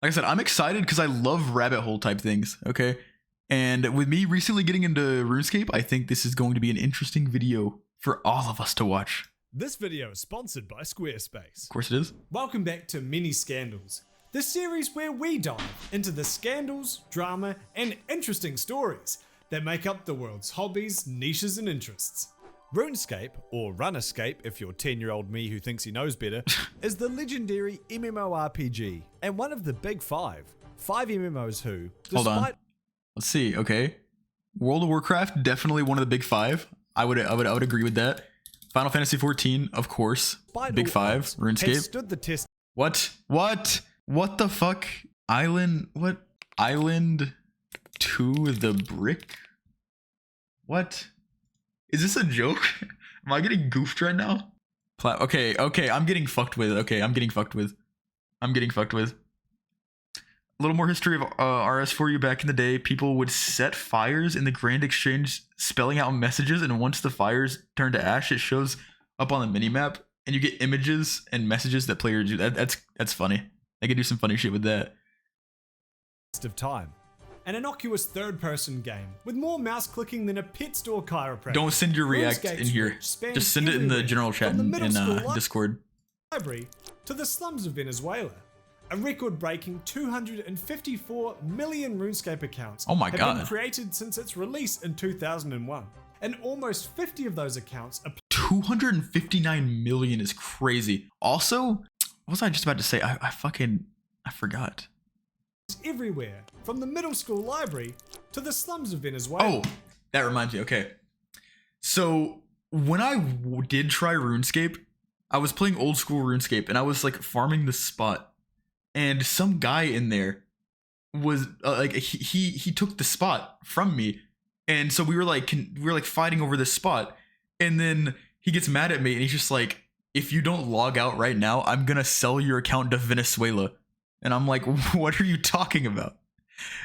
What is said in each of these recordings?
like I said, I'm excited because I love rabbit hole type things. Okay. And with me recently getting into RuneScape, I think this is going to be an interesting video for all of us to watch. This video is sponsored by Squarespace. Of course it is. Welcome back to Many Scandals, the series where we dive into the scandals, drama, and interesting stories that make up the world's hobbies, niches, and interests. RuneScape, or Runescape if you're 10-year-old me who thinks he knows better, is the legendary MMORPG and one of the big five MMOs who, Hold on. Let's see. Okay, World of Warcraft, definitely one of the big five. I would agree with that. Final Fantasy 14, of course. Big five. RuneScape. Stood the test. What the fuck? Island? What? Island to the brick? What? Is this a joke? Am I getting goofed right now? Okay, I'm getting fucked with. I'm getting fucked with. A little more history of RS for you. Back in the day, people would set fires in the Grand Exchange, spelling out messages, and once the fires turn to ash, it shows up on the minimap, and you get images and messages that players do. That's funny. I could do some funny shit with that. Of time. An innocuous third-person game with more mouse clicking than a pet store chiropractor. Don't send your react in here. Just send it in the general chat in Discord. Library to the slums of Venezuela. A record-breaking 254 million RuneScape accounts have been created since its release in 2001. And almost 50 of those accounts are 259 million is crazy. Also, what was I just about to say? I forgot. Everywhere, from the middle school library to the slums of Venezuela. Oh, that reminds me. Okay. So when I did try RuneScape, I was playing old school RuneScape and I was like farming the spot. And some guy in there was he took the spot from me, and so we were like fighting over this spot, and then he gets mad at me and he's just like, if you don't log out right now, I'm gonna sell your account to Venezuela. And I'm like, what are you talking about?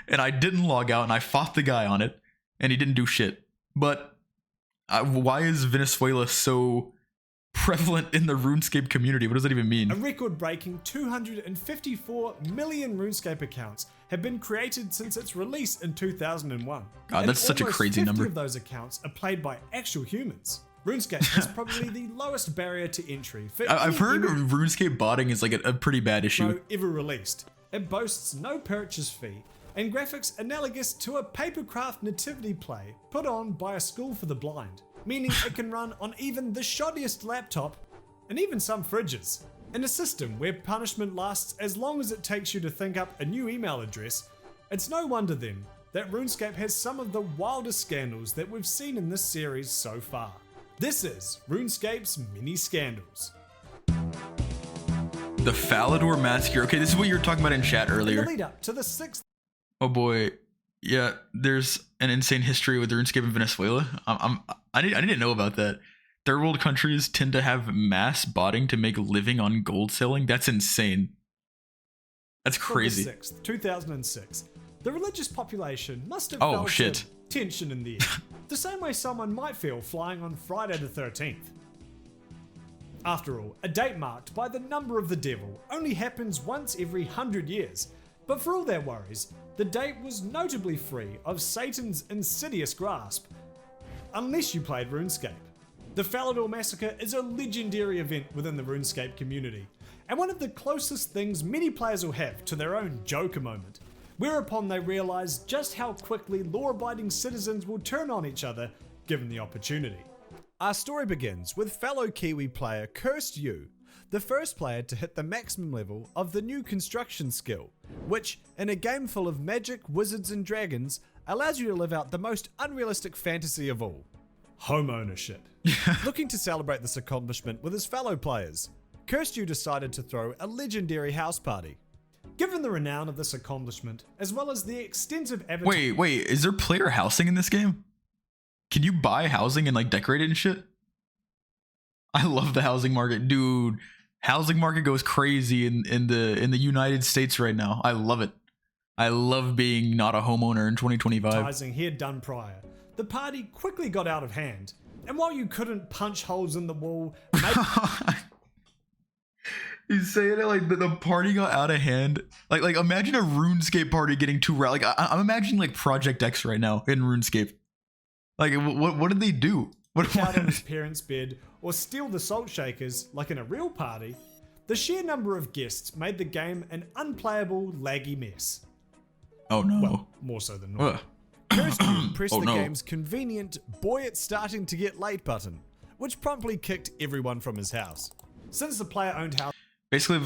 And I didn't log out and I fought the guy on it and he didn't do shit. But why is Venezuela so prevalent in the RuneScape community? What does that even mean? A record-breaking 254 million RuneScape accounts have been created since its release in 2001. God, that's such a crazy number. 50 of those accounts are played by actual humans. RuneScape has probably the lowest barrier to entry for I've heard RuneScape botting is like a pretty bad issue. Ever released. It boasts no purchase fee and graphics analogous to a papercraft nativity play put on by a school for the blind, meaning it can run on even the shoddiest laptop and even some fridges. In a system where punishment lasts as long as it takes you to think up a new email address, it's no wonder then that RuneScape has some of the wildest scandals that we've seen in this series so far. This is RuneScape's Mini Scandals. The Falador Massacre. Okay, this is what you were talking about in chat earlier. In the lead up to the 6th. Oh boy. Yeah, there's an insane history with RuneScape in Venezuela. I didn't know about that. Third world countries tend to have mass botting to make a living on gold selling. That's insane. That's crazy. 6th, 2006. The religious population must have felt tension in the air. The same way someone might feel flying on Friday the 13th. After all, a date marked by the number of the devil only happens once every 100 years. But for all their worries, the date was notably free of Satan's insidious grasp. Unless you played RuneScape. The Falador Massacre is a legendary event within the RuneScape community, and one of the closest things many players will have to their own Joker moment, whereupon they realise just how quickly law-abiding citizens will turn on each other given the opportunity. Our story begins with fellow Kiwi player Cursed You, the first player to hit the maximum level of the new construction skill, which, in a game full of magic, wizards and dragons, allows you to live out the most unrealistic fantasy of all: home ownership. Looking to celebrate this accomplishment with his fellow players, Cursed You decided to throw a legendary house party. Given the renown of this accomplishment, as well as the extensive avatar— Wait, is there player housing in this game? Can you buy housing and like decorate it and shit? I love the housing market, dude. Housing market goes crazy in the United States right now. I love it. I love being not a homeowner in 2025. He had done prior. The party quickly got out of hand, and while you couldn't punch holes in the wall, He's saying it like the party got out of hand. Like imagine a RuneScape party getting too rowdy. Like I'm imagining like Project X right now in RuneScape. Like what did they do? What out on his parents' bed or steal the salt shakers like in a real party, the sheer number of guests made the game an unplayable, laggy mess. Oh no. Well, more so than normal. First, you press Oh, the no. game's convenient "boy, it's starting to get late" button, which promptly kicked everyone from his house. Since the player-owned house Basically,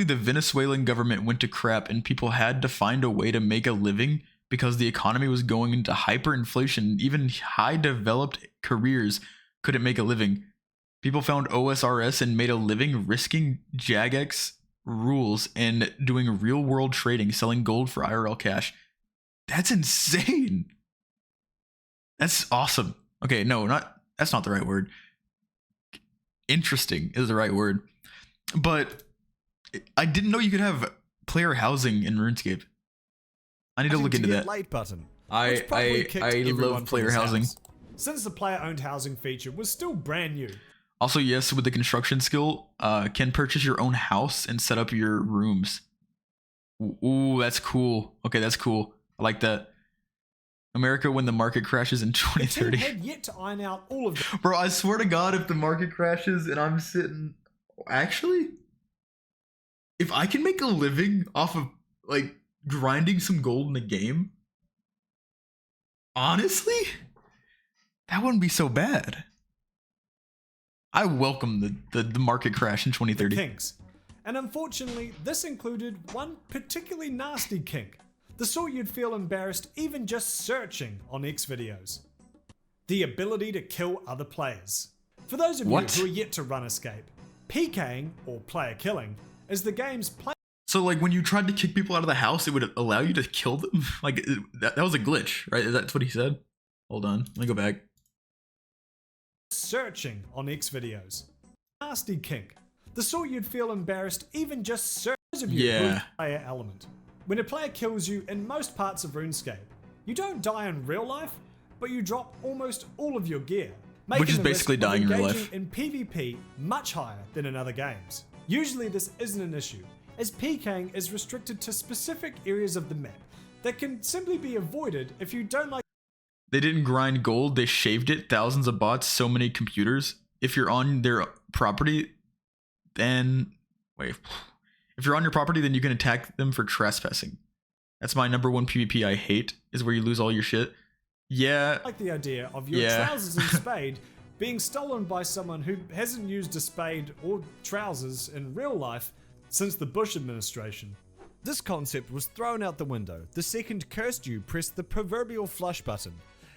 the Venezuelan government went to crap, and people had to find a way to make a living because the economy was going into hyperinflation. Even high developed careers couldn't make a living. People found OSRS and made a living risking Jagex rules and doing real world trading, selling gold for IRL cash. That's insane. That's awesome. Okay, no, that's not the right word. Interesting is the right word. But I didn't know you could have player housing in RuneScape. I need to look into that. Late button, I love player housing. Since the player-owned housing feature was still brand new. Also, yes, with the construction skill, can purchase your own house and set up your rooms. Ooh, that's cool. Okay, that's cool. I like that. America when the market crashes in 2030. The team had yet to iron out all of them. Bro, I swear to God, if the market crashes and I'm sitting... Actually, if I can make a living off of, like, grinding some gold in a game, honestly, that wouldn't be so bad. I welcome the market crash in 2030. Kinks. And unfortunately, this included one particularly nasty kink. The sort you'd feel embarrassed even just searching on X videos. The ability to kill other players. For those of you who are yet to Runescape, PKing, or player killing, is the game's play. So like when you tried to kick people out of the house, it would allow you to kill them? Like that was a glitch, right? That's what he said? Hold on, let me go back. Searching on X videos. Nasty kink. The sort you'd feel embarrassed even just searching of you player element. When a player kills you in most parts of RuneScape, you don't die in real life, but you drop almost all of your gear. Which is basically dying in real life. In PvP much higher than in other games. Usually this isn't an issue, as PKing is restricted to specific areas of the map that can simply be avoided if you don't like. They didn't grind gold, they shaved it, thousands of bots, so many computers. If you're on their property, then... Wait. If you're on your property, then you can attack them for trespassing. That's my number one PvP I hate, is where you lose all your shit. Yeah. Like the idea of your trousers and spade being stolen by someone who hasn't used a spade or trousers in real life since the Bush administration. This concept was thrown out the window the second Cursed You pressed the proverbial flush button,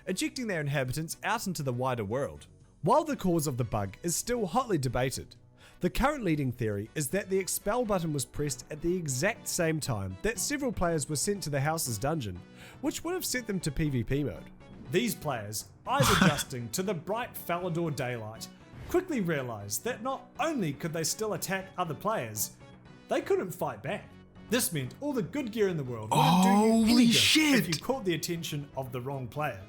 ejecting their inhabitants out into the wider world. While the cause of the bug is still hotly debated, the current leading theory is that the expel button was pressed at the exact same time that several players were sent to the house's dungeon, which would have set them to PvP mode. These players, eyes adjusting to the bright Falador daylight, quickly realised that not only could they still attack other players, they couldn't fight back. This meant all the good gear in the world wouldn't do you any good if you caught the attention of the wrong player.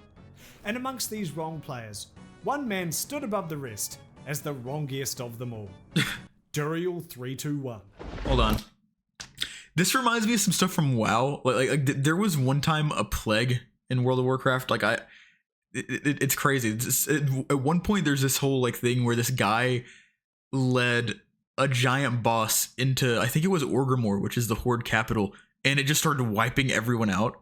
And amongst these wrong players, one man stood above the rest as the wrongest of them all. Duriel321. Hold on. This reminds me of some stuff from WoW. Like there was one time a plague in World of Warcraft. Like it's crazy. At one point, there's this whole like thing where this guy led a giant boss into, I think it was Orgrimmar, which is the Horde capital, and it just started wiping everyone out.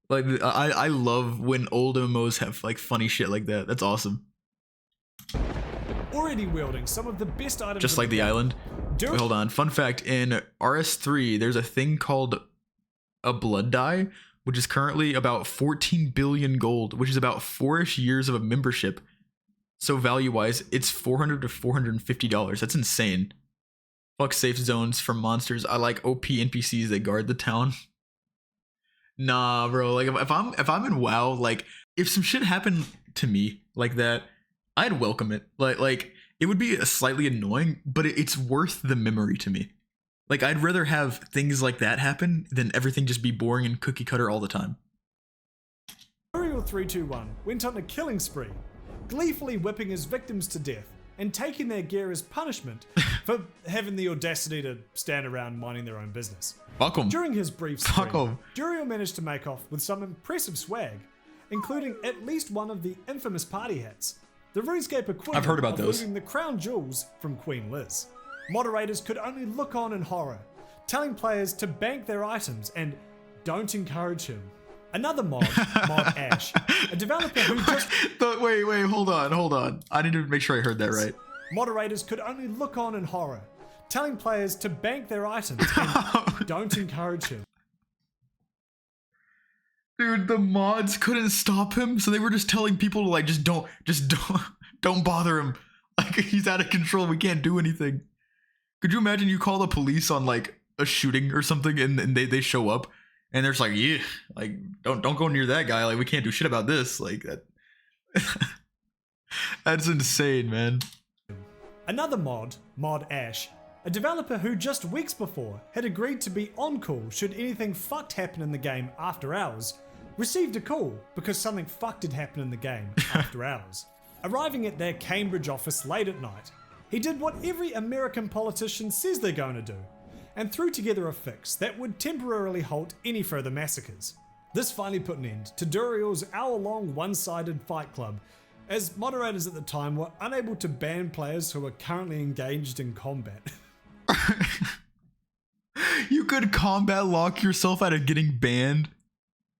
Like I love when old MMOs have like funny shit like that. That's awesome. Already wielding some of the best items. Just like the island. Wait, hold on. Fun fact: in RS3, there's a thing called a blood dye, which is currently about 14 billion gold, which is about 4-ish years of a membership. So value-wise, it's $400 to $450. That's insane. Fuck safe zones from monsters. I like OP NPCs that guard the town. Nah, bro. Like if I'm in WoW, like if some shit happened to me like that, I'd welcome it. Like it would be slightly annoying, but it's worth the memory to me. Like I'd rather have things like that happen than everything just be boring and cookie cutter all the time. Duriel321 went on a killing spree, gleefully whipping his victims to death and taking their gear as punishment for having the audacity to stand around minding their own business. Fuck 'em. During his brief Fuck spree, 'em. Duriel managed to make off with some impressive swag, including at least one of the infamous party hats, the RuneScape equivalent I've heard about of those. looting the crown jewels from Queen Liz. Moderators could only look on in horror, telling players to bank their items and don't encourage him. Another mod, Mod Ash, a developer who just... Wait, hold on. I need to make sure I heard that right. Moderators could only look on in horror, telling players to bank their items and don't encourage him. Dude, the mods couldn't stop him, so they were just telling people to like, just don't bother him. Like, he's out of control. We can't do anything. Could you imagine you call the police on like a shooting or something, and they show up, and they're just like, yeah, like don't go near that guy. Like, we can't do shit about this. Like that. That's insane, man. Another mod, Mod Ash, a developer who just weeks before had agreed to be on call should anything fucked happen in the game after hours, received a call because something fucked had happened in the game after hours. Arriving at their Cambridge office late at night, he did what every American politician says they're going to do, and threw together a fix that would temporarily halt any further massacres. This finally put an end to Duriel's hour-long one-sided fight club, as moderators at the time were unable to ban players who were currently engaged in combat. You could combat lock yourself out of getting banned?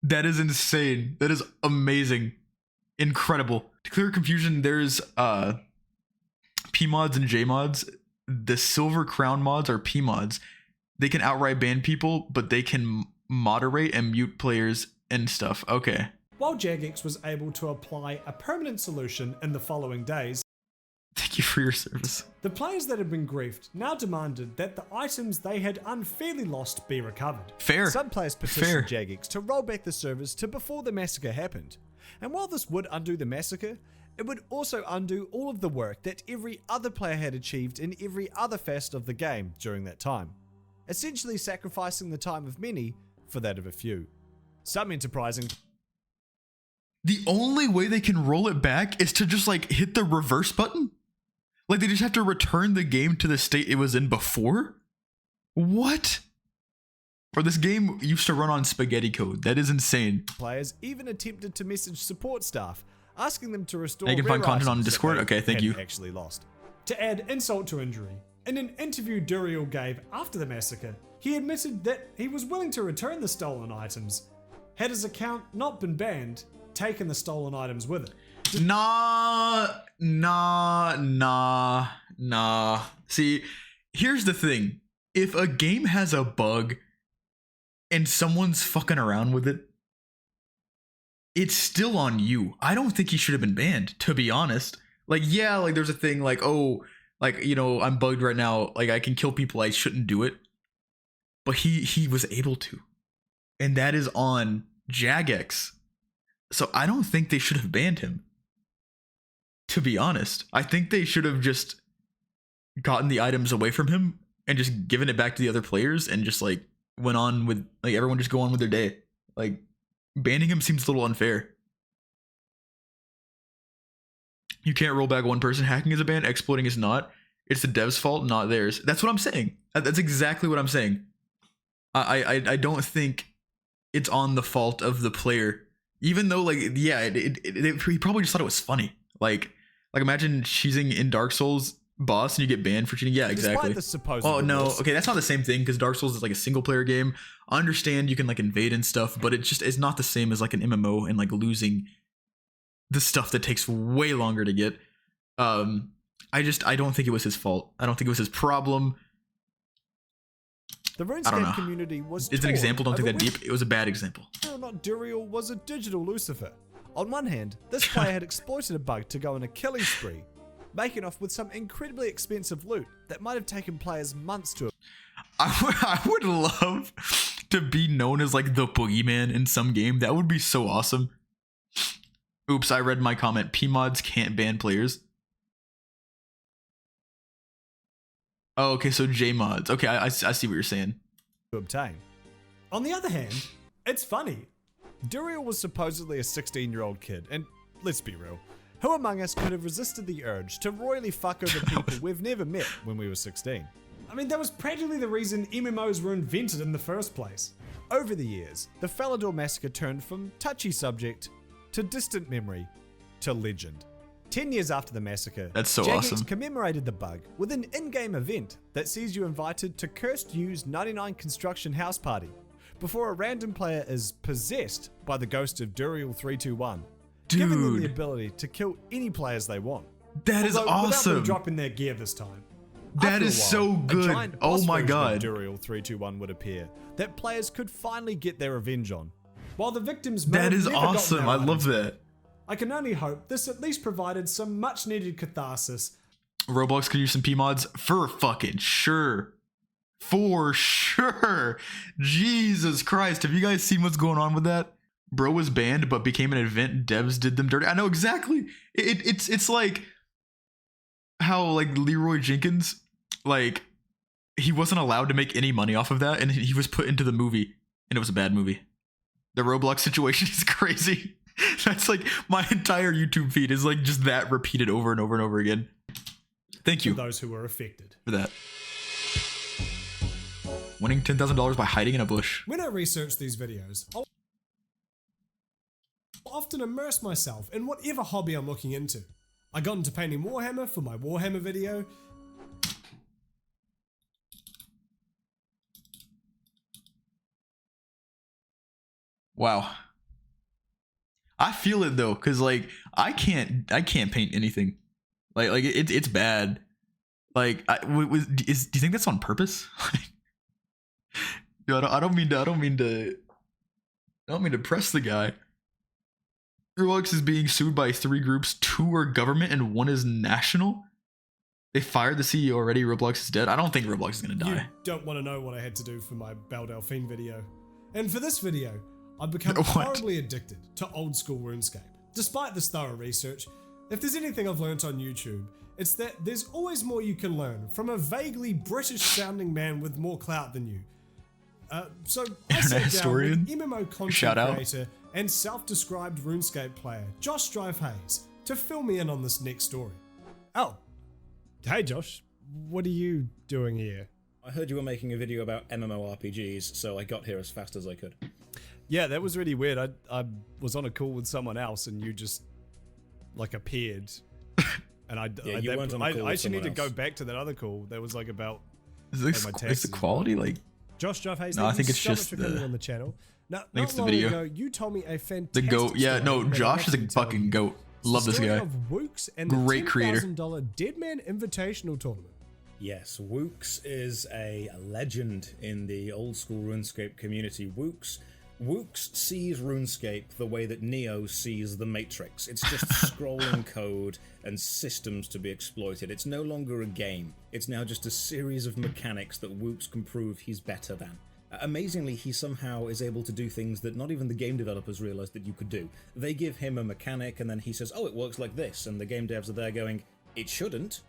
That is insane. That is amazing. Incredible. To clear confusion, there's P mods and J mods. The silver crown mods are P mods. They can outright ban people, but they can moderate and mute players and stuff. Okay. While Jagex was able to apply a permanent solution in the following days, Thank you for your service. the players that had been griefed now demanded that the items they had unfairly lost be recovered. Fair. Some players petitioned Jagex to roll back the servers to before the massacre happened. And while this would undo the massacre, it would also undo all of the work that every other player had achieved in every other facet of the game during that time, essentially sacrificing the time of many for that of a few. Some enterprising... The only way they can roll it back is to just like hit the reverse button? Like they just have to return the game to the state it was in before? What? Or this game used to run on spaghetti code. That is insane. Players even attempted to message support staff, asking them to restore Now you can find rare content on items that Discord? they Okay, thank had you. actually lost. To add insult to injury, in an interview Duriel gave after the massacre, he admitted that he was willing to return the stolen items, had his account not been banned, taken the stolen items with it. Nah. See, here's the thing. If a game has a bug and someone's fucking around with it, it's still on you. I don't think he should have been banned, to be honest. Like, yeah, like there's a thing like, oh, like, you know, I'm bugged right now. Like I can kill people. I shouldn't do it. But he was able to. And that is on Jagex. So I don't think they should have banned him. To be honest, I think they should have just gotten the items away from him and just given it back to the other players and just like went on with like everyone just go on with their day. Like banning him seems a little unfair. You can't roll back one person. Hacking is a ban, exploiting is not. It's the dev's fault, not theirs. That's what I'm saying. That's exactly what I'm saying. I don't think it's on the fault of the player. Even though, like, yeah, he probably just thought it was funny. Like imagine cheesing in Dark Souls boss and you get banned for cheating. Yeah, exactly. Despite the supposed Oh no, remorse, okay, that's not the same thing because Dark Souls is like a single player game. I understand you can like invade and stuff, but it's not the same as like an MMO and like losing the stuff that takes way longer to get. I don't think it was his fault. I don't think it was his problem. the I don't RuneScape know. community was It's an torn example. Don't think over that deep. It was a bad example. whether or not Duriel was a digital Lucifer. On one hand, this player had exploited a bug to go on a killing spree, making off with some incredibly expensive loot that might have taken players months to... I would love to be known as like the boogeyman in some game. That would be so awesome. Oops, I read my comment. P-mods can't ban players. Oh, okay, so J-mods. Okay, I see what you're saying. obtain. On the other hand, it's funny. Duriel was supposedly a 16-year-old kid, and let's be real, Who among us could have resisted the urge to royally fuck over people we've never met when we were 16? I mean, that was practically the reason MMOs were invented in the first place. Over the years, the Falador massacre turned from touchy subject to distant memory to legend. 10 years after the massacre, That's so Jagex awesome. commemorated the bug with an in-game event that sees you invited to Cursed U's 99 Construction House Party before a random player is possessed by the ghost of Duriel 321, giving them the Dude, ability to kill any players they want. that is Although, without them awesome. dropping their gear this time. That After a is while, so a good. giant Oh boss my version of god. Duriel 321 would appear that players could finally get their revenge on. While the victims may That have is never gotten awesome. their I love items back, that. I can only hope this at least provided some much needed catharsis. Roblox could use some P mods for fucking sure. For sure. Jesus Christ. Have you guys seen what's going on with that? Bro was banned but became an event. Devs did them dirty. I know exactly. It's like how like Leroy Jenkins, like he wasn't allowed to make any money off of that, and he was put into the movie, and it was a bad movie. The Roblox situation is crazy. That's like my entire YouTube feed is like just that repeated over and over and over again. Thank For you those who were affected. for that. Winning $10,000 by hiding in a bush. When I research these videos, I'll often immerse myself in whatever hobby I'm looking into. I got into painting Warhammer for my Warhammer video. Wow. I feel it though, cause like I can't paint anything. Like it's bad. Like do you think that's on purpose? Dude, I don't mean to press the guy. Roblox is being sued by 3 groups. 2 are government and 1 is national. They fired the CEO already. Roblox is dead. I don't think Roblox is gonna You die. don't want to know what I had to do for my Belle Delphine video. And for this video, I've become What? horribly addicted to old school RuneScape. Despite this thorough research, if there's anything I've learnt on YouTube, it's that there's always more you can learn from a vaguely British sounding man with more clout than you. So I Internet sat down historian? with MMO content Shout out. creator and self-described RuneScape player Josh Drive Hayes to fill me in on this next story. Oh, hey Josh, what are you doing here? I heard you were making a video about MMORPGs, so I got here as fast as I could. Yeah, that was really weird. I was on a call with someone else and you just like appeared. And I weren't on a call with actually need to someone go else. back to that other call. That was like about Is my the taxes. quality like? Josh Drive Hayes, No, I thank think you it's so just much for coming the- on the channel. Now, think it's not the long video. ago, you told me a The fantastic goat. Yeah, story no, that I'd Josh love is to a tell fucking you. goat. It's Love the this story guy. of Wooks and Great the creator. $10,000 Dead Man Invitational Tournament. Yes, Wooks is a legend in the old school RuneScape community. Wooks sees RuneScape the way that Neo sees the Matrix. It's just scrolling code and systems to be exploited. It's no longer a game. It's now just a series of mechanics that Wooks can prove he's better than. Amazingly, he somehow is able to do things that not even the game developers realized that you could do. They give him a mechanic and then he says, oh, it works like this, and the game devs are there going, it shouldn't,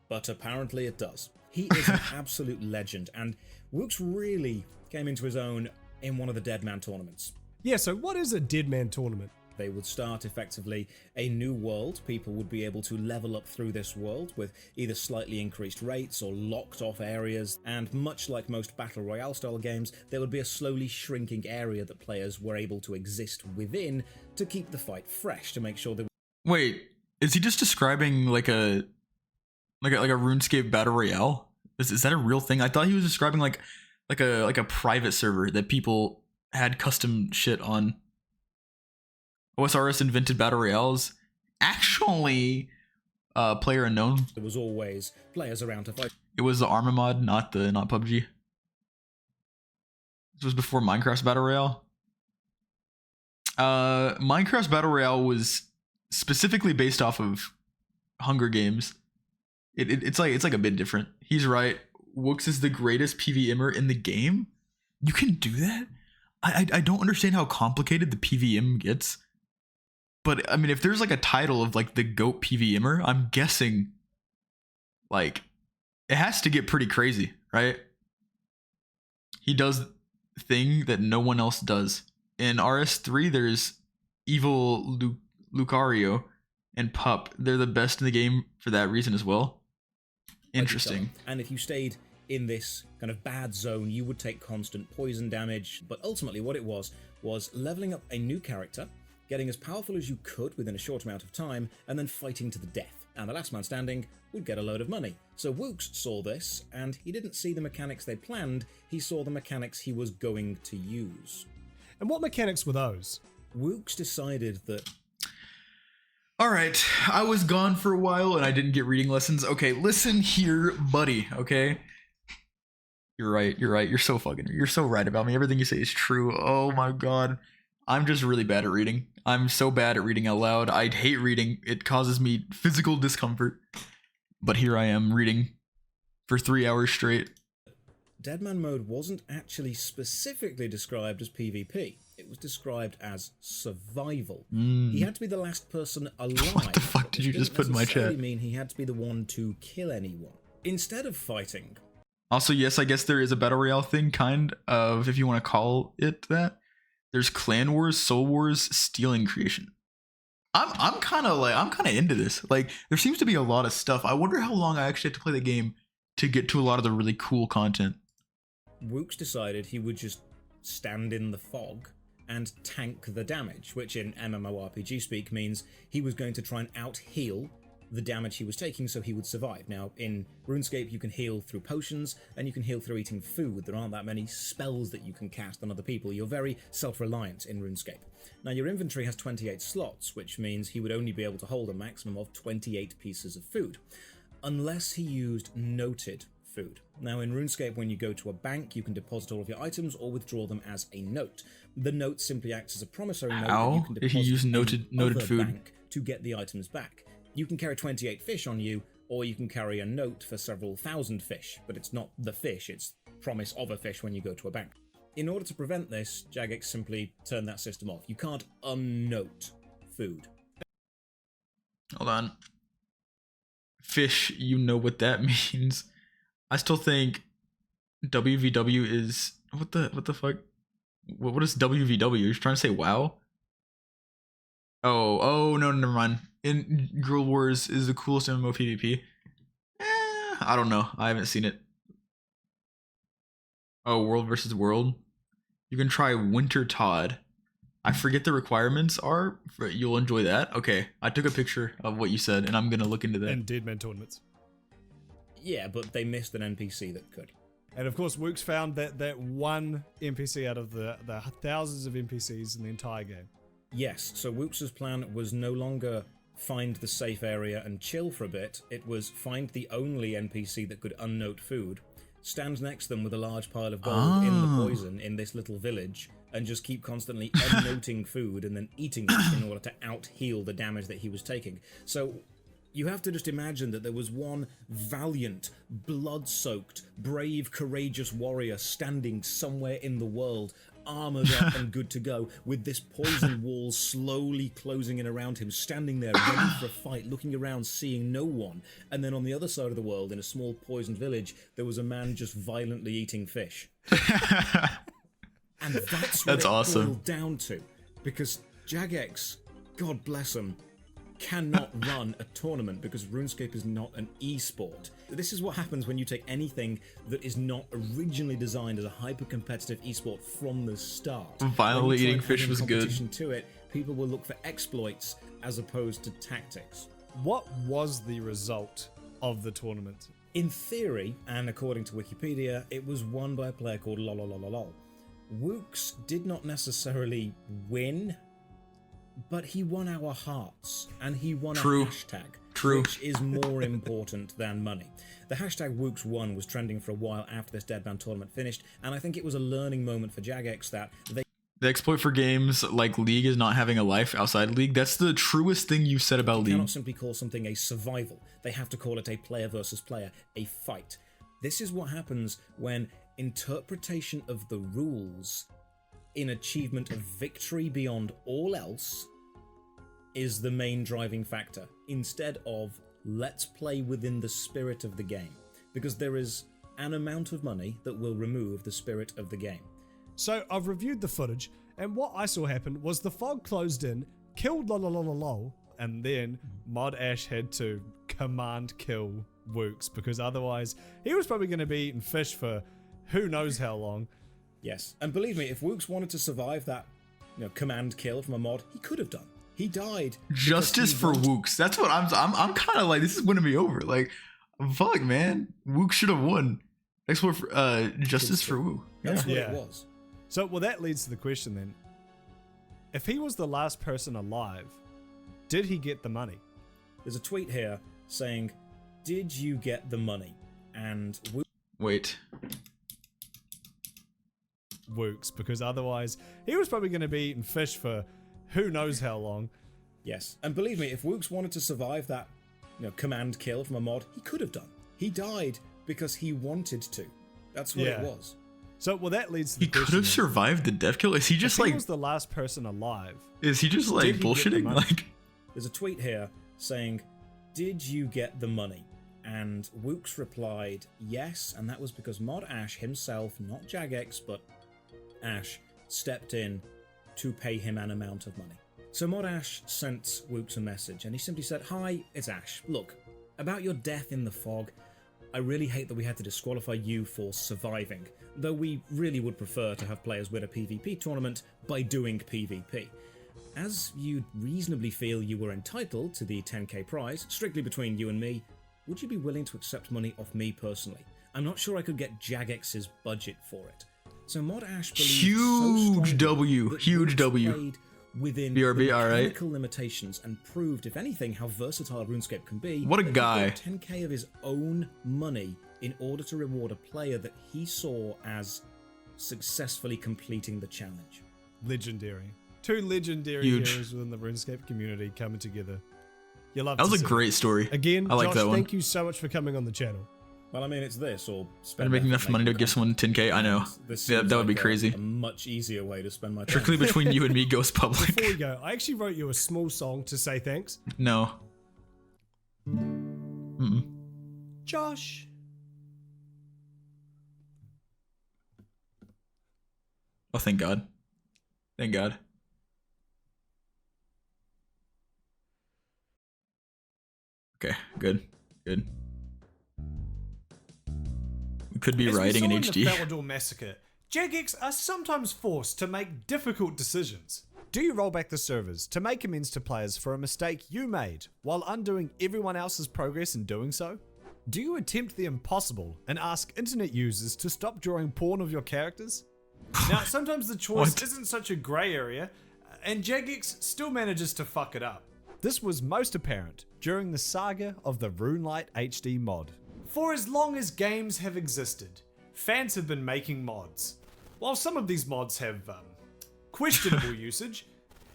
but apparently it does. He is an absolute legend, and Wooks really came into his own in one of the Dead Man tournaments. Yeah, so what is a Dead Man tournament? They would start effectively a new world. People would be able to level up through this world with either slightly increased rates or locked off areas, and much like most Battle Royale style games, there would be a slowly shrinking area that players were able to exist within to keep the fight fresh, to make sure they Wait, is he just describing like a RuneScape battle royale? Is that a real thing? I thought he was describing like a private server that people had custom shit on. OSRS invented battle royales. Actually, player unknown. there was always players around to fight. It was the Arma mod, not PUBG. This was before Minecraft's battle royale. Minecraft's battle royale was specifically based off of Hunger Games. It's like a bit different. He's right. Wooks is the greatest PVMer in the game. You can do that? I don't understand how complicated the PVM gets. But I mean, if there's like a title of like the GOAT PVMer, I'm guessing like it has to get pretty crazy, right? He does thing that no one else does. In RS3, there's Evil Lucario, and Pup. They're the best in the game for that reason as well. Interesting. And if you stayed in this kind of bad zone, you would take constant poison damage. But ultimately what it was leveling up a new character, getting as powerful as you could within a short amount of time, and then fighting to the death. And the last man standing would get a load of money. So Wooks saw this, and he didn't see the mechanics they planned, he saw the mechanics he was going to use. And what mechanics were those? Wooks decided that... Alright, I was gone for a while and I didn't get reading lessons. Okay, listen here, buddy, okay? You're right, you're so right about me. Everything you say is true. Oh my god. I'm just really bad at reading. I'm so bad at reading out loud. I hate reading. It causes me physical discomfort. But here I am reading for 3 hours straight. Deadman mode wasn't actually specifically described as PvP. It was described as survival. He had to be the last person alive. What the fuck did you just put in my chat? Mean he had to be the one to kill anyone instead of fighting. Also, yes, I guess there is a battle royale thing, kind of, if you want to call it that. There's clan wars, soul wars, stealing creation. I'm kind of into this. Like, there seems to be a lot of stuff. I wonder how long I actually have to play the game to get to a lot of the really cool content. Wooks decided he would just stand in the fog and tank the damage, which in MMORPG speak means he was going to try and out-heal the damage he was taking so he would survive. Now, in RuneScape, you can heal through potions, and you can heal through eating food. There aren't that many spells that you can cast on other people. You're very self-reliant in RuneScape. Now, your inventory has 28 slots, which means he would only be able to hold a maximum of 28 pieces of food, unless he used noted food. Now, in RuneScape, when you go to a bank, you can deposit all of your items or withdraw them as a note. The note simply acts as a promissory note that you can deposit if you use noted food bank to get the items back. You can carry 28 fish on you, or you can carry a note for several thousand fish, but it's not the fish, it's promise of a fish when you go to a bank. In order to prevent this, Jagex simply turned that system off. You can't unnote food. Hold on. Fish, you know what that means. I still think WVW is... What the fuck? What is WVW? You're trying to say WoW? Oh, no, never mind. In Guild Wars is the coolest MMO PvP. I don't know. I haven't seen it. Oh, World versus World. You can try Winter Todd. I forget the requirements are. You'll enjoy that. Okay, I took a picture of what you said, and I'm gonna look into that. And Deadman tournaments. Yeah, but they missed an NPC that could. And of course, Wooks found that one NPC out of the thousands of NPCs in the entire game. Yes, so Wooks' plan was no longer find the safe area and chill for a bit. It was find the only NPC that could unnote food, stand next to them with a large pile of gold in the poison in this little village, and just keep constantly unnoting food and then eating it in order to out-heal the damage that he was taking. So you have to just imagine that there was one valiant, blood-soaked, brave, courageous warrior standing somewhere in the world, armored up and good to go, with this poison wall slowly closing in around him, standing there ready for a fight, looking around, seeing no one. And then on the other side of the world, in a small poisoned village, there was a man just violently eating fish. And that's what it awesome. boiled down to. Because Jagex, God bless him, cannot run a tournament because RuneScape is not an e-sport. This is what happens when you take anything that is not originally designed as a hyper-competitive e-sport from the start. Violently eating fish was good. To it, people will look for exploits as opposed to tactics. What was the result of the tournament? In theory, and according to Wikipedia, it was won by a player called lololololol. Wooks did not necessarily win, but he won our hearts, and he won a hashtag, which is more important than money. The hashtag Wooks1 was trending for a while after this Deadman tournament finished, and I think it was a learning moment for Jagex that they... The exploit for games like League is not having a life outside League. That's the truest thing you said about League. They cannot simply call something a survival. They have to call it a player versus player, a fight. This is what happens when interpretation of the rules in achievement of victory beyond all else is the main driving factor, instead of let's play within the spirit of the game, because there is an amount of money that will remove the spirit of the game. So I've reviewed the footage, and what I saw happen was the fog closed in, killed lolololol, and then Mod Ash had to command kill Wooks because otherwise he was probably going to be eating fish for who knows how long. Yes, and believe me, if Wooks wanted to survive that, command kill from a mod, he could have done. He died. Justice for Wooks. That's what I'm kind of like. This is winning me over. Like, fuck, man. Wooks should have won. Next one for justice for Woo. That's what it was. So, well, that leads to the question then. If he was the last person alive, did he get the money? There's a tweet here saying, "Did you get the money?" And wait. Wooks, because otherwise he was probably going to be eating fish for who knows how long. Yes, and believe me, if Wooks wanted to survive that, command kill from a mod, he could have done. He died because he wanted to. That's what it was. So, well, that leads to the question. He could have survived the death kill. Is he just if like? He was the last person alive. Is he just like bullshitting? Like, there's a tweet here saying, "Did you get the money?" And Wooks replied, "Yes," and that was because Mod Ash himself, not Jagex, but Ash, stepped in to pay him an amount of money. So Mod Ash sent Wooks a message, and he simply said, "Hi, it's Ash. Look, about your death in the fog, I really hate that we had to disqualify you for surviving, though we really would prefer to have players win a PvP tournament by doing PvP. As you reasonably feel you were entitled to the 10k prize, strictly between you and me, would you be willing to accept money off me personally? I'm not sure I could get Jagex's budget for it." So Mod Ash believes huge W within BRB, the all right. mechanical limitations and proved, if anything, how versatile RuneScape can be. What a guy! 10k of his own money in order to reward a player that he saw as successfully completing the challenge. Legendary. Two legendary heroes within the RuneScape community coming together. You love that was a great story. Again, I like Josh, that one. thank you so much for coming on the channel. Well, I mean, it's this or spend making enough money to give someone 10k. I know. Yeah, that would be crazy. A much easier way to spend my time. Strictly between you and me goes public. Before we go, I actually wrote you a small song to say thanks. No. Josh. Oh, thank God. Thank God. Okay, good. Good. We could be writing in HD. In the Falador Massacre, Jagex are sometimes forced to make difficult decisions. Do you roll back the servers to make amends to players for a mistake you made while undoing everyone else's progress in doing so? Do you attempt the impossible and ask internet users to stop drawing porn of your characters? Now, sometimes the choice isn't such a grey area, and Jagex still manages to fuck it up. This was most apparent during the saga of the RuneLite HD mod. For as long as games have existed, fans have been making mods. While some of these mods have questionable usage,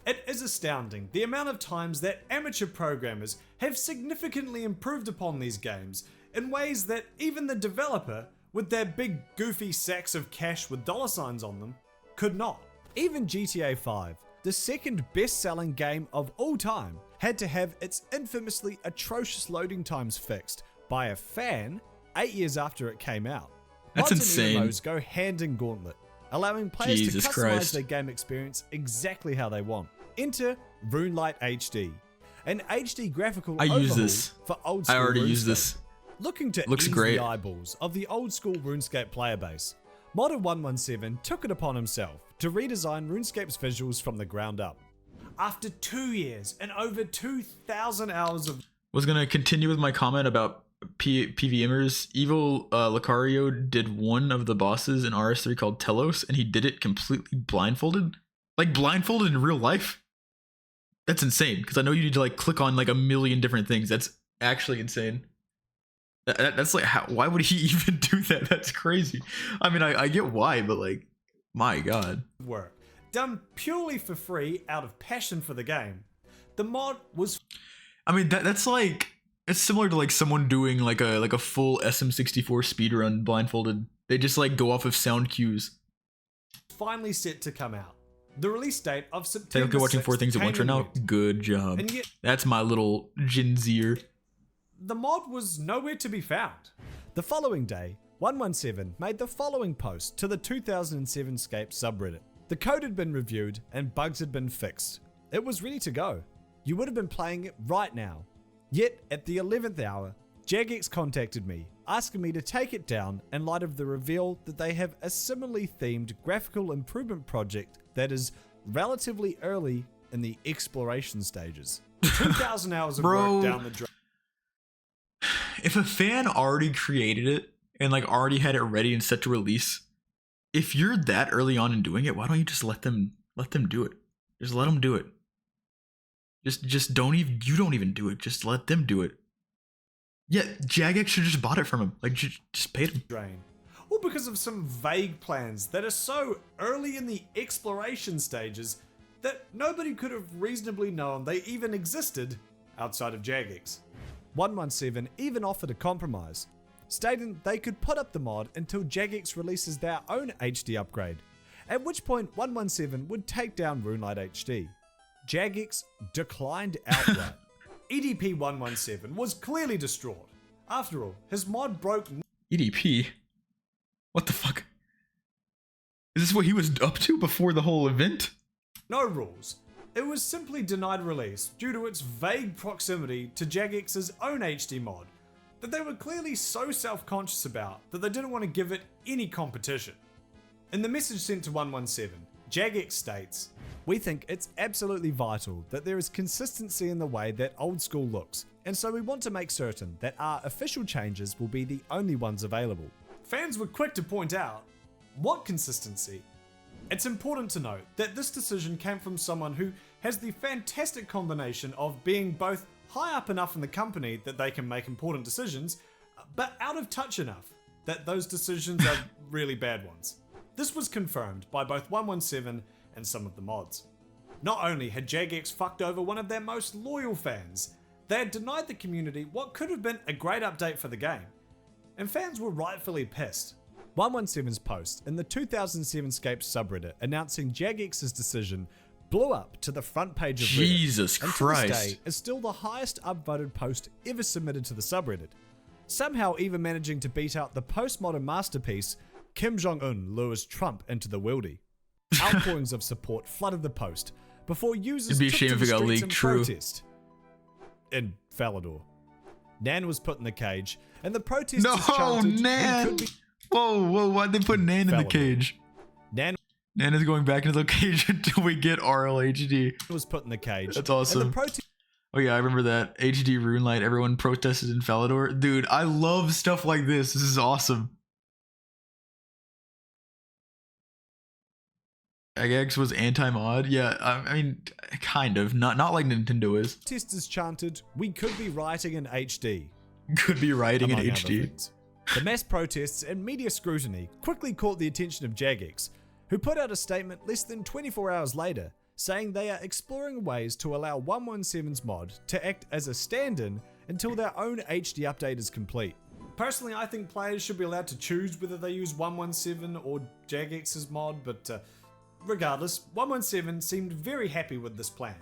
it is astounding the amount of times that amateur programmers have significantly improved upon these games in ways that even the developer, with their big goofy sacks of cash with dollar signs on them, could not. Even GTA 5, the second best-selling game of all time, had to have its infamously atrocious loading times fixed by a fan 8 years after it came out. That's Mods insane. And MMOs go hand in gauntlet, allowing players Jesus to customize Christ. their game experience exactly how they want. Enter RuneLite HD, an HD graphical overhaul for old school I already RuneScape. use this. Looking to Looks ease great. the eyeballs of the old school RuneScape player base, Modder117 took it upon himself to redesign RuneScape's visuals from the ground up. After 2 years and over 2,000 hours of... Was gonna continue with my comment about PVMers. Evil Lucario did one of the bosses in RS3 called Telos, and he did it completely blindfolded. Like blindfolded in real life. That's insane, because I know you need to like click on like a million different things. That's actually insane. That's like, why would he even do that? That's crazy. I mean, I get why, but like, my God. Work done purely for free out of passion for the game. The mod was... I mean, that's like, it's similar to like someone doing like a full SM64 speedrun blindfolded. They just like go off of sound cues. Finally set to come out. The release date of September Technically watching 6th 4 things at once right now. leaked. Good job. And yet, That's my little Jinzier. the mod was nowhere to be found. The following day, 117 made the following post to the 2007 Scape subreddit. The code had been reviewed and bugs had been fixed. It was ready to go. you would have been playing it right now. Yet, at the 11th hour, Jagex contacted me, asking me to take it down in light of the reveal that they have a similarly themed graphical improvement project that is relatively early in the exploration stages. 2,000 hours of work down the drain. If a fan already created it and like already had it ready and set to release, if you're that early on in doing it, why don't you just let them do it? Just let them do it. Just don't even do it. Just let them do it. Yeah, Jagex should just bought it from him. Like just paid him. Drain. Or because of some vague plans that are so early in the exploration stages that nobody could have reasonably known they even existed outside of Jagex. 117 even offered a compromise, stating they could put up the mod until Jagex releases their own HD upgrade, at which point 117 would take down RuneLite HD. Jagex declined outright. EDP 117 was clearly distraught. After all, his mod broke. EDP? What the fuck? Is this what he was up to before the whole event? No rules. It was simply denied release due to its vague proximity to Jagex's own HD mod that they were clearly so self-conscious about that they didn't want to give it any competition. In the message sent to 117, Jagex states, "We think it's absolutely vital that there is consistency in the way that old school looks, and so we want to make certain that our official changes will be the only ones available." Fans were quick to point out, what consistency? It's important to note that this decision came from someone who has the fantastic combination of being both high up enough in the company that they can make important decisions, but out of touch enough that those decisions are really bad ones. This was confirmed by both 117 and some of the mods. Not only had Jagex fucked over one of their most loyal fans, they had denied the community what could have been a great update for the game, and fans were rightfully pissed. 117's post in the 2007 Scape subreddit announcing Jagex's decision blew up to the front page of Reddit. Jesus and Christ. to this day is still the highest upvoted post ever submitted to the subreddit, somehow even managing to beat out the postmodern masterpiece Kim Jong-un lures Trump into the wildy. Outpourings of support flooded the post before users It'd be a took shame to if the it got streets leaked, in true. protest. In Falador. Nan was put in the cage, and the protesters No, chanted, "We Nan! could be-" Whoa, why'd they put Nan in the Fallible. cage? Nan Nan is going back into the cage until we get RLHD. was put in the cage. That's awesome. And the protesters Oh yeah, I remember that. HD RuneLite, everyone protested in Falador. Dude, I love stuff like this. This is awesome. Jagex was anti-mod? Yeah, I mean, kind of. Not like Nintendo is. chanted, "We could be writing in HD." Could be writing in among other HD. things. The mass protests and media scrutiny quickly caught the attention of Jagex, who put out a statement less than 24 hours later, saying they are exploring ways to allow 117's mod to act as a stand-in until their own HD update is complete. Personally, I think players should be allowed to choose whether they use 117 or Jagex's mod, but regardless, 117 seemed very happy with this plan.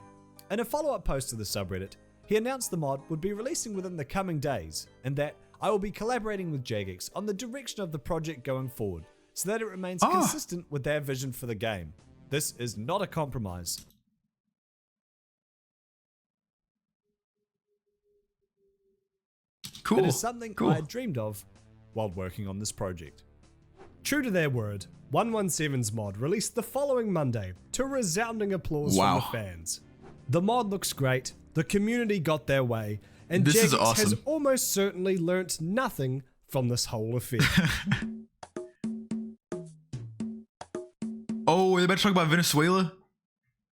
In a follow-up post to the subreddit, he announced the mod would be releasing within the coming days, and that I will be collaborating with Jagex on the direction of the project going forward, so that it remains consistent with their vision for the game. This is not a compromise. Cool. It is something I had dreamed of while working on this project. True to their word, 117's mod released the following Monday to resounding applause from the fans. The mod looks great, the community got their way, and This is Jagex awesome. has almost certainly learnt nothing from this whole affair. Oh, are they about to talk about Venezuela?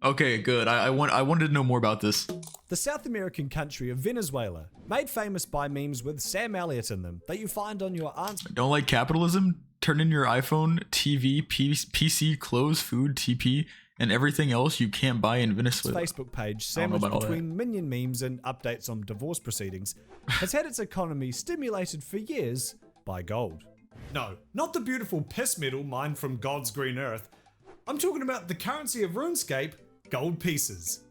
Okay, good. I wanted to know more about this. The South American country of Venezuela, made famous by memes with Sam Elliott in them that you find on your aunt's Don't like capitalism? Turn in your iPhone, TV, PC, clothes, food, TP, and everything else you can't buy in Venezuela. Facebook page, I don't know sandwiched about all between minion memes and updates on divorce proceedings, has had its economy stimulated for years by gold. No, not the beautiful piss metal mined from God's green earth. I'm talking about the currency of RuneScape, gold pieces.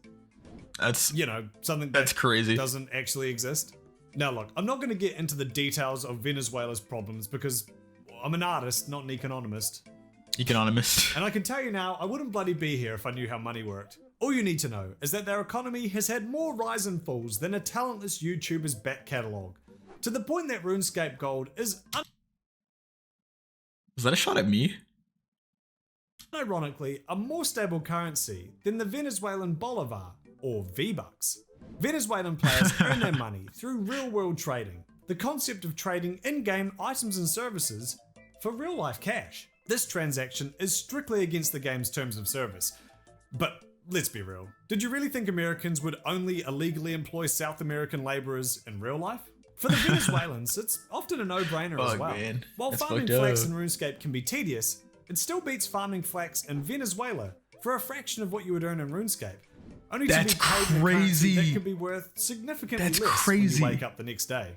That's You know, something That's that crazy. doesn't actually exist. Now look, I'm not going to get into the details of Venezuela's problems because I'm an artist, not an economist. economist. And I can tell you now, I wouldn't bloody be here if I knew how money worked. All you need to know is that their economy has had more rise and falls than a talentless YouTuber's back catalogue, to the point that RuneScape Gold is Was that a shot at me? ironically a more stable currency than the Venezuelan Bolivar, or V-Bucks. Venezuelan players earn their money through real-world trading, the concept of trading in-game items and services for real-life cash. This transaction is strictly against the game's terms of service. But let's be real, did you really think Americans would only illegally employ South American laborers in real life? For the Venezuelans, it's often a no-brainer as well. Man. While That's farming fucked flax up. in RuneScape can be tedious, it still beats farming flax in Venezuela for a fraction of what you would earn in RuneScape. Only That's to be paid in a currency crazy. that could be worth significantly That's less crazy. when you wake up the next day.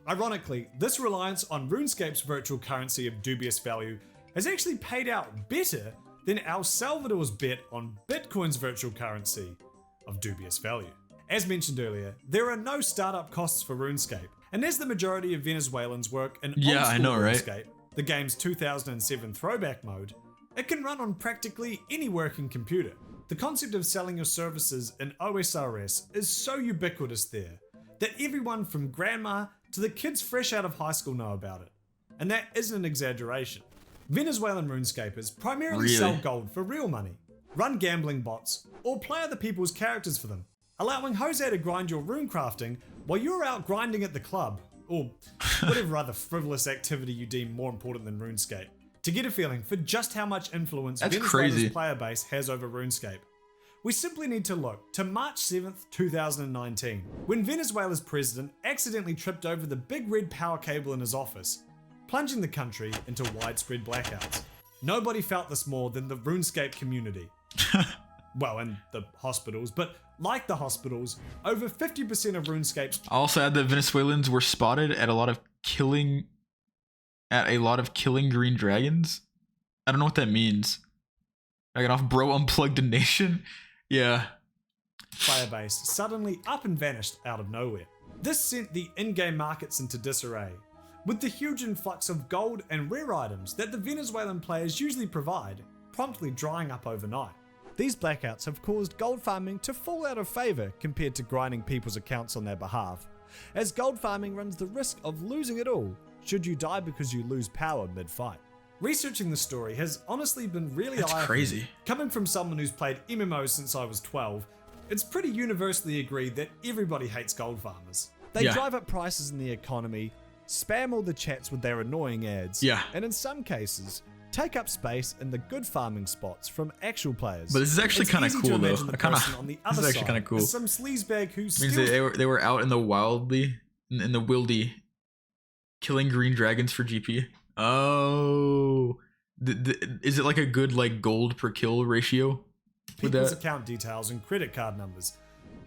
Ironically, this reliance on RuneScape's virtual currency of dubious value has actually paid out better than El Salvador's bet on Bitcoin's virtual currency of dubious value. As mentioned earlier, there are no startup costs for RuneScape, and as the majority of Venezuelans work in Yeah, old I school know, right? RuneScape, the game's 2007 throwback mode, it can run on practically any working computer. The concept of selling your services in OSRS is so ubiquitous there that everyone from grandma to the kids fresh out of high school know about it. And that isn't an exaggeration. Venezuelan RuneScapers primarily Really? sell gold for real money, run gambling bots, or play other people's characters for them, allowing Jose to grind your rune crafting while you're out grinding at the club, or whatever other frivolous activity you deem more important than RuneScape, to get a feeling for just how much influence That's Venezuela's crazy. player base has over RuneScape. We simply need to look to March 7th, 2019, when Venezuela's president accidentally tripped over the big red power cable in his office, plunging the country into widespread blackouts. Nobody felt this more than the RuneScape community. Well, and the hospitals, but like the hospitals, over 50% of RuneScape's I also add that Venezuelans were spotted at a lot of killing green dragons. I don't know what that means. I got off bro unplugged a nation. Yeah. player base suddenly up and vanished out of nowhere. This sent the in-game markets into disarray, with the huge influx of gold and rare items that the Venezuelan players usually provide promptly drying up overnight. These blackouts have caused gold farming to fall out of favour compared to grinding people's accounts on their behalf, as gold farming runs the risk of losing it all should you die because you lose power mid-fight. Researching the story has honestly been really That's eye-opening. crazy. Coming from someone who's played MMOs since I was 12, it's pretty universally agreed that everybody hates gold farmers. They Yeah. drive up prices in the economy, spam all the chats with their annoying ads, Yeah. and in some cases, take up space in the good farming spots from actual players. But this is actually It's kind of easy to cool though. imagine the I kind person on of the this other is actually side kind of cool. is some sleazebag who Means steals they were out in the wildy in the wildy killing green dragons for GP. Oh. Is it like a good like gold per kill ratio with people's that? account details and credit card numbers,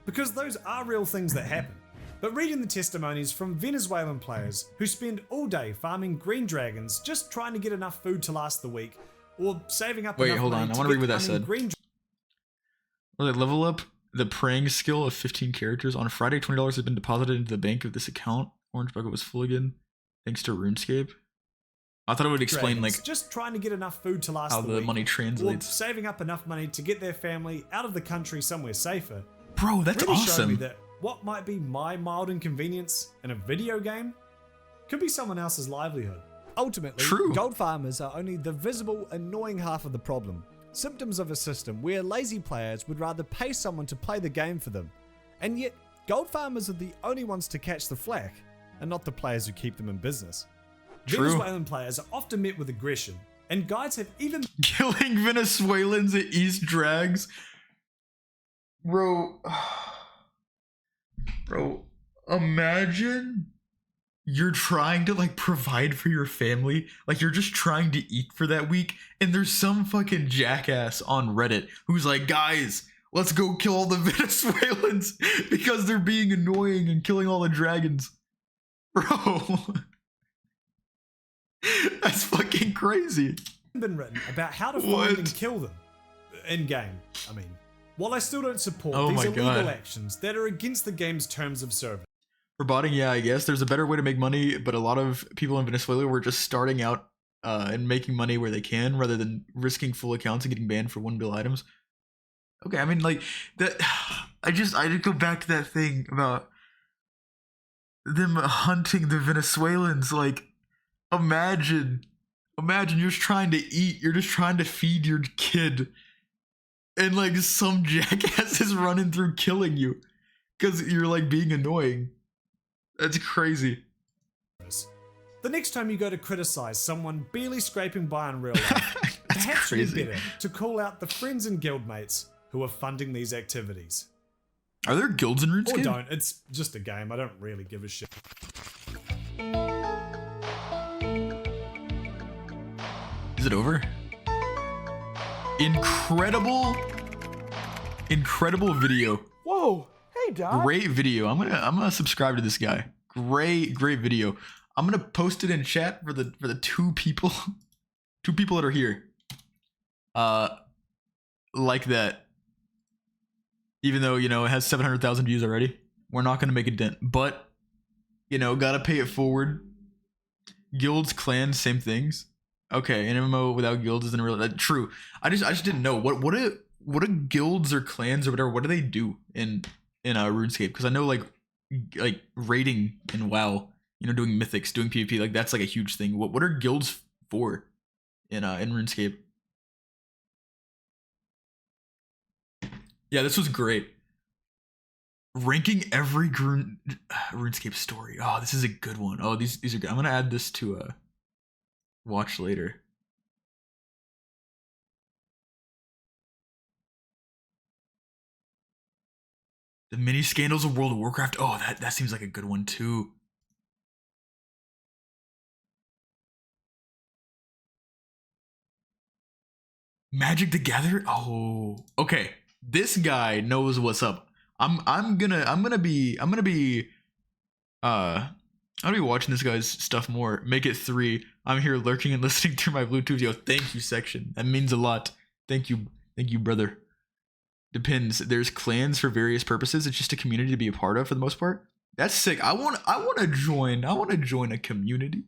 because those are real things that happen. But reading the testimonies from Venezuelan players who spend all day farming green dragons just trying to get enough food to last the week, or saving up Wait, enough hold money on. I to wanna get read what that hunting said. green Will it level up the praying skill of 15 characters? On Friday, $20 has been deposited into the bank of this account. Orange bucket was full again, thanks to RuneScape. I thought it would explain dragons, like just trying to get enough food to last how the the week, money or translates. saving up enough money to get their family out of the country somewhere safer. Bro, that's Really showed me awesome. that what might be my mild inconvenience in a video game could be someone else's livelihood. Ultimately, True. gold farmers are only the visible, annoying half of the problem. Symptoms of a system where lazy players would rather pay someone to play the game for them. And yet, gold farmers are the only ones to catch the flack, and not the players who keep them in business. True. Venezuelan players are often met with aggression, and guides have even Killing Venezuelans at East Drags. Bro, imagine you're trying to like provide for your family, like you're just trying to eat for that week, and there's some fucking jackass on Reddit who's like, guys, let's go kill all the Venezuelans because they're being annoying and killing all the dragons. Bro, that's fucking crazy. been written about how to find What? and kill them in game. I mean, while I still don't support Oh these my illegal God. actions that are against the game's terms of service, For botting, yeah, I guess there's a better way to make money, but a lot of people in Venezuela were just starting out and making money where they can rather than risking full accounts and getting banned for 1 bill items. Okay, I mean, like that. I just go back to that thing about them hunting the Venezuelans. Like, imagine you're just trying to eat. You're just trying to feed your kid, and like some jackass is running through killing you because you're like being annoying. That's crazy. The next time you go to criticize someone barely scraping by in real life, perhaps it'd be better to call out the friends and guildmates who are funding these activities. Are there guilds in RuneScape? Or don't. It's just a game. I don't really give a shit. Is it over? Incredible video. Whoa! Hey, Doc. Great video. I'm gonna subscribe to this guy. Great video. I'm gonna post it in chat for the two people that are here. Like that. Even though, you know, it has 700,000 views already, we're not gonna make a dent. But, you know, gotta pay it forward. Guilds, clans, same things. Okay, an MMO without guilds isn't really true. I just didn't know what do guilds or clans or whatever. What do they do in RuneScape? Because I know like raiding in WoW, you know, doing mythics, doing PvP, like that's like a huge thing. What are guilds for in RuneScape? Yeah, this was great. Ranking every RuneScape story. Oh, this is a good one. Oh, these are good. I'm gonna add this to watch later. The mini scandals of World of Warcraft. Oh, that seems like a good one too. Magic the Gathering. Oh, okay. This guy knows what's up. I'm gonna be watching this guy's stuff more. Make it 3. I'm here lurking and listening through my Bluetooth. Yo, thank you, section. That means a lot. Thank you, brother. Depends. There's clans for various purposes. It's just a community to be a part of for the most part. That's sick. I want to join a community.